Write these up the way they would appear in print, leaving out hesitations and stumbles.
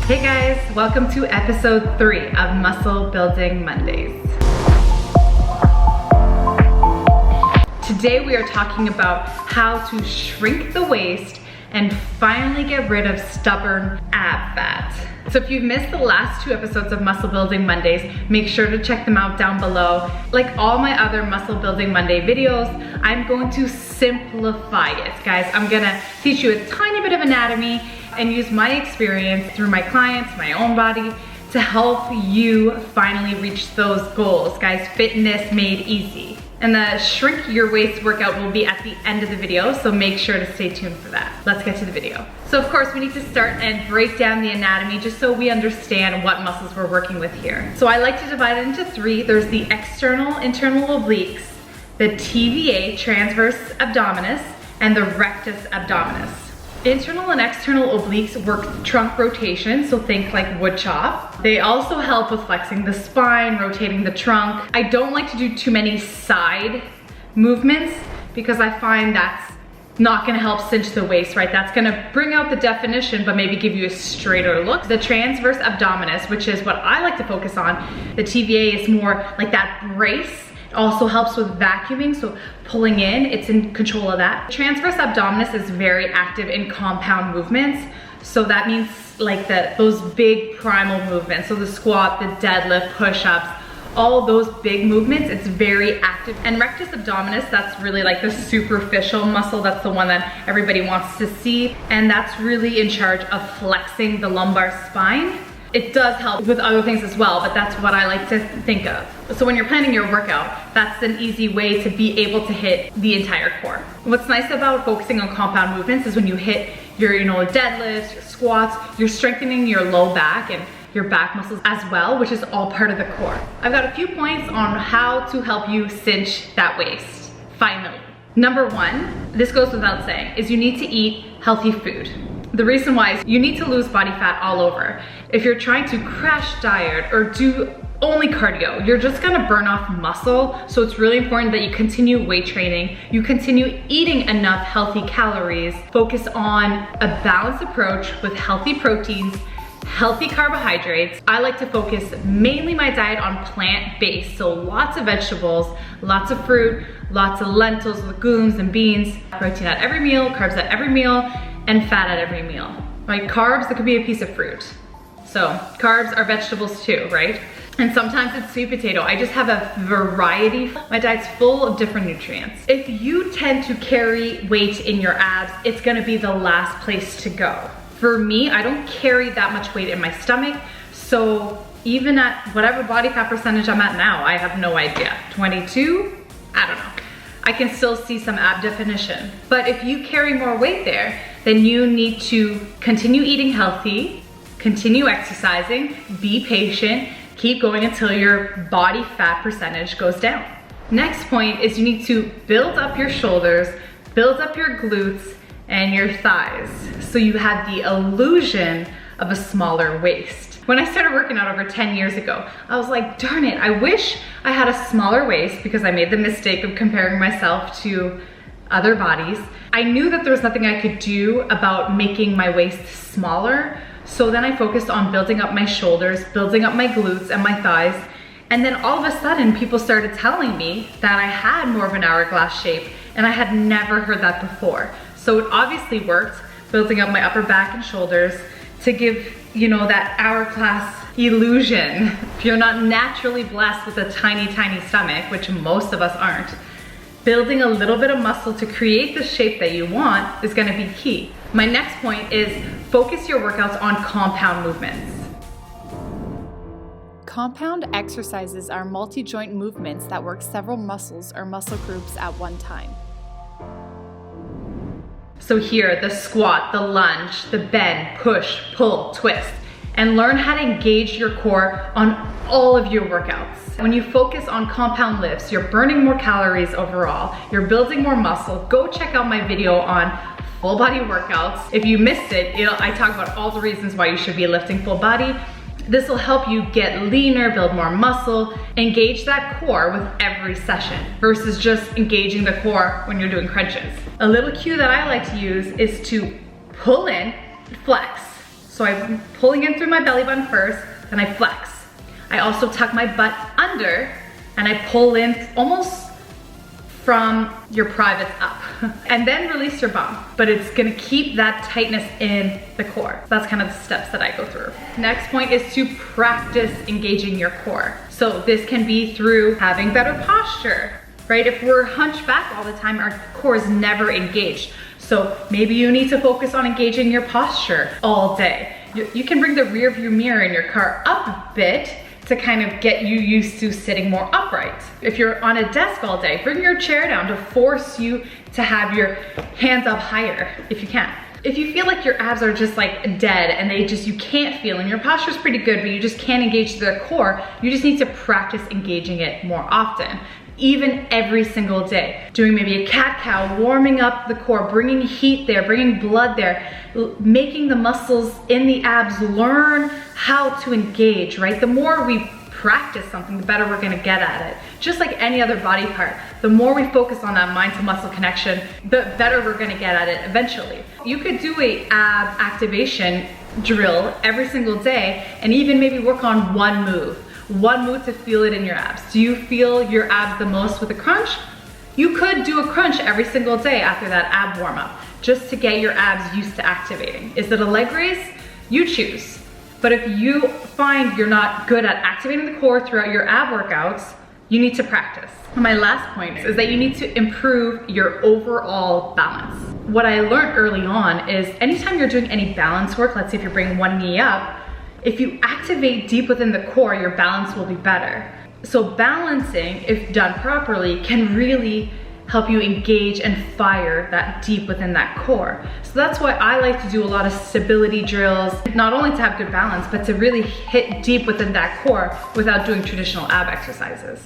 Hey guys, welcome to episode 3 of Muscle Building Mondays. Today we are talking about how to shrink the waist and finally get rid of stubborn ab fat. So if you've missed the last 2 episodes of Muscle Building Mondays, make sure to check them out down below. Like all my other Muscle Building Monday videos, I'm going to simplify it, guys. I'm gonna teach you a tiny bit of anatomy and use my experience through my clients, my own body, to help you finally reach those goals. Guys, fitness made easy. And the shrink your waist workout will be at the end of the video, so make sure to stay tuned for that. Let's get to the video. So of course we need to start and break down the anatomy just so we understand what muscles we're working with here. So I like to divide it into 3. There's the external internal obliques, the TVA, transverse abdominis, and the rectus abdominis. Internal and external obliques work trunk rotation, so think like wood chop. They also help with flexing the spine, rotating the trunk. I don't like to do too many side movements because I find that's not gonna help cinch the waist, right? That's gonna bring out the definition, but maybe give you a straighter look. The transverse abdominis, which is what I like to focus on, the TVA is more like that brace. It also helps with vacuuming, so pulling in, it's in control of that. Transverse abdominis is very active in compound movements. So that means like those big primal movements. So the squat, the deadlift, push-ups, all those big movements, it's very active. And rectus abdominis, that's really like the superficial muscle. That's the one that everybody wants to see. And that's really in charge of flexing the lumbar spine. It does help with other things as well, but that's what I like to think of. So when you're planning your workout, that's an easy way to be able to hit the entire core. What's nice about focusing on compound movements is when you hit your deadlifts, your squats, you're strengthening your low back and your back muscles as well, which is all part of the core. I've got a few points on how to help you cinch that waist, finally. Number 1, this goes without saying, is you need to eat healthy food. The reason why is you need to lose body fat all over. If you're trying to crash diet or do only cardio, you're just gonna burn off muscle. So it's really important that you continue weight training, you continue eating enough healthy calories, focus on a balanced approach with healthy proteins, healthy carbohydrates. I like to focus mainly my diet on plant-based, so lots of vegetables, lots of fruit, lots of lentils, legumes, and beans, protein at every meal, carbs at every meal, and fat at every meal. Like carbs, it could be a piece of fruit. So carbs are vegetables too, right? And sometimes it's sweet potato. I just have a variety. My diet's full of different nutrients. If you tend to carry weight in your abs, it's gonna be the last place to go. For me, I don't carry that much weight in my stomach, so even at whatever body fat percentage I'm at now, I have no idea. 22? I don't know. I can still see some ab definition. But if you carry more weight there, then you need to continue eating healthy, continue exercising, be patient, keep going until your body fat percentage goes down. Next point is you need to build up your shoulders, build up your glutes, and your thighs, so you have the illusion of a smaller waist. When I started working out over 10 years ago, I was like, darn it, I wish I had a smaller waist because I made the mistake of comparing myself to other bodies. I knew that there was nothing I could do about making my waist smaller, so then I focused on building up my shoulders, building up my glutes and my thighs, and then all of a sudden people started telling me that I had more of an hourglass shape, and I had never heard that before. So it obviously worked, building up my upper back and shoulders to give, that hourglass illusion. If you're not naturally blessed with a tiny, tiny stomach, which most of us aren't, building a little bit of muscle to create the shape that you want is gonna be key. My next point is focus your workouts on compound movements. Compound exercises are multi-joint movements that work several muscles or muscle groups at one time. So here, the squat, the lunge, the bend, push, pull, twist, and learn how to engage your core on all of your workouts. When you focus on compound lifts, you're burning more calories overall, you're building more muscle. Go check out my video on full body workouts. If you missed it, I talk about all the reasons why you should be lifting full body. This will help you get leaner, build more muscle, engage that core with every session versus just engaging the core when you're doing crunches. A little cue that I like to use is to pull in, flex. So I'm pulling in through my belly button first, then I flex. I also tuck my butt under and I pull in almost from your privates up. And then release your bum. But it's gonna keep that tightness in the core. That's kind of the steps that I go through. Next point is to practice engaging your core. So this can be through having better posture, right? If we're hunched back all the time, our core is never engaged. So maybe you need to focus on engaging your posture all day. You can bring the rear view mirror in your car up a bit to kind of get you used to sitting more upright. If you're on a desk all day, bring your chair down to force you to have your hands up higher if you can. If you feel like your abs are just like dead and you can't feel, and your posture's pretty good, but you just can't engage the core, you just need to practice engaging it more often. Even every single day. Doing maybe a cat-cow, warming up the core, bringing heat there, bringing blood there, making the muscles in the abs learn how to engage, right? The more we practice something, the better we're gonna get at it. Just like any other body part, the more we focus on that mind to muscle connection, the better we're gonna get at it eventually. You could do a ab activation drill every single day and even maybe work on one move to feel it in your abs. Do you feel your abs the most with a crunch? You could do a crunch every single day after that ab warm up, just to get your abs used to activating. Is it a leg raise? You choose. But if you find you're not good at activating the core throughout your ab workouts, you need to practice. My last point is that you need to improve your overall balance. What I learned early on is anytime you're doing any balance work, let's say if you're bringing one knee up, if you activate deep within the core, your balance will be better. So balancing, if done properly, can really help you engage and fire that deep within that core. So that's why I like to do a lot of stability drills, not only to have good balance, but to really hit deep within that core without doing traditional ab exercises.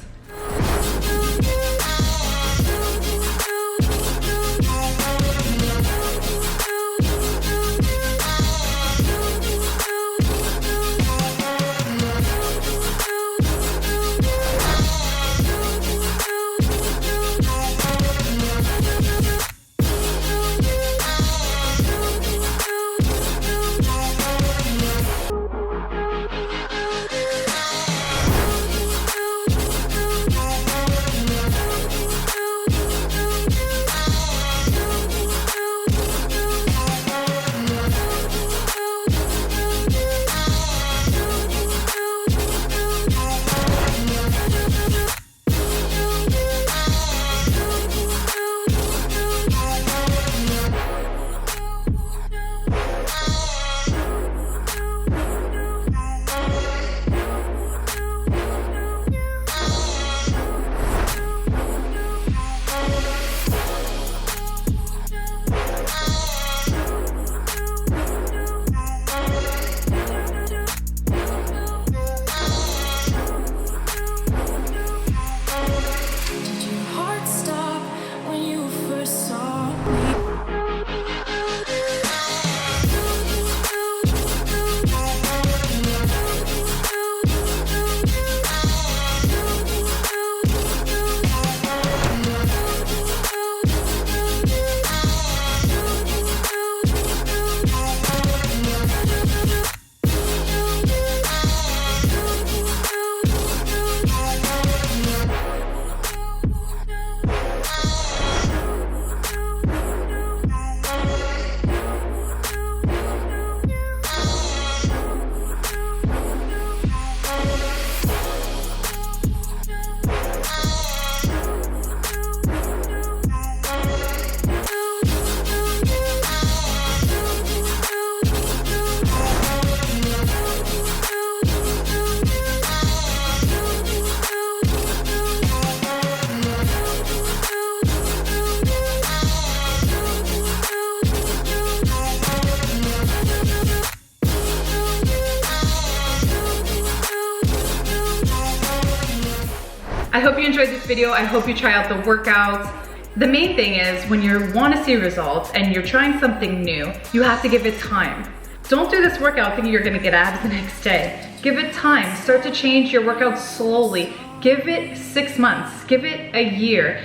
I hope you enjoyed this video. I hope you try out the workouts. The main thing is when you want to see results and you're trying something new, you have to give it time. Don't do this workout thinking you're gonna get abs the next day. Give it time. Start to change your workout slowly. Give it 6 months, give it a year.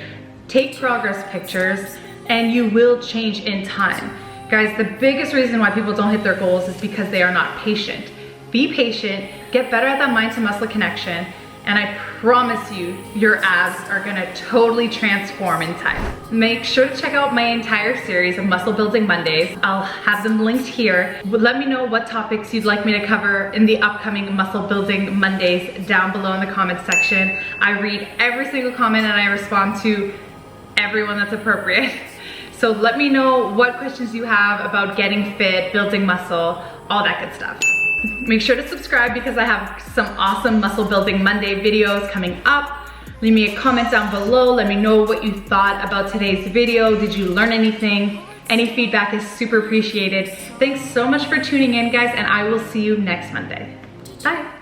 Take progress pictures and you will change in time. Guys, the biggest reason why people don't hit their goals is because they are not patient. Be patient, get better at that mind to muscle connection, and I promise you, your abs are gonna totally transform in time. Make sure to check out my entire series of Muscle Building Mondays. I'll have them linked here. Let me know what topics you'd like me to cover in the upcoming Muscle Building Mondays down below in the comments section. I read every single comment and I respond to everyone that's appropriate. So let me know what questions you have about getting fit, building muscle, all that good stuff. Make sure to subscribe because I have some awesome Muscle Building Monday videos coming up. Leave me a comment down below. Let me know what you thought about today's video. Did you learn anything? Any feedback is super appreciated. Thanks so much for tuning in, guys, and I will see you next Monday. Bye.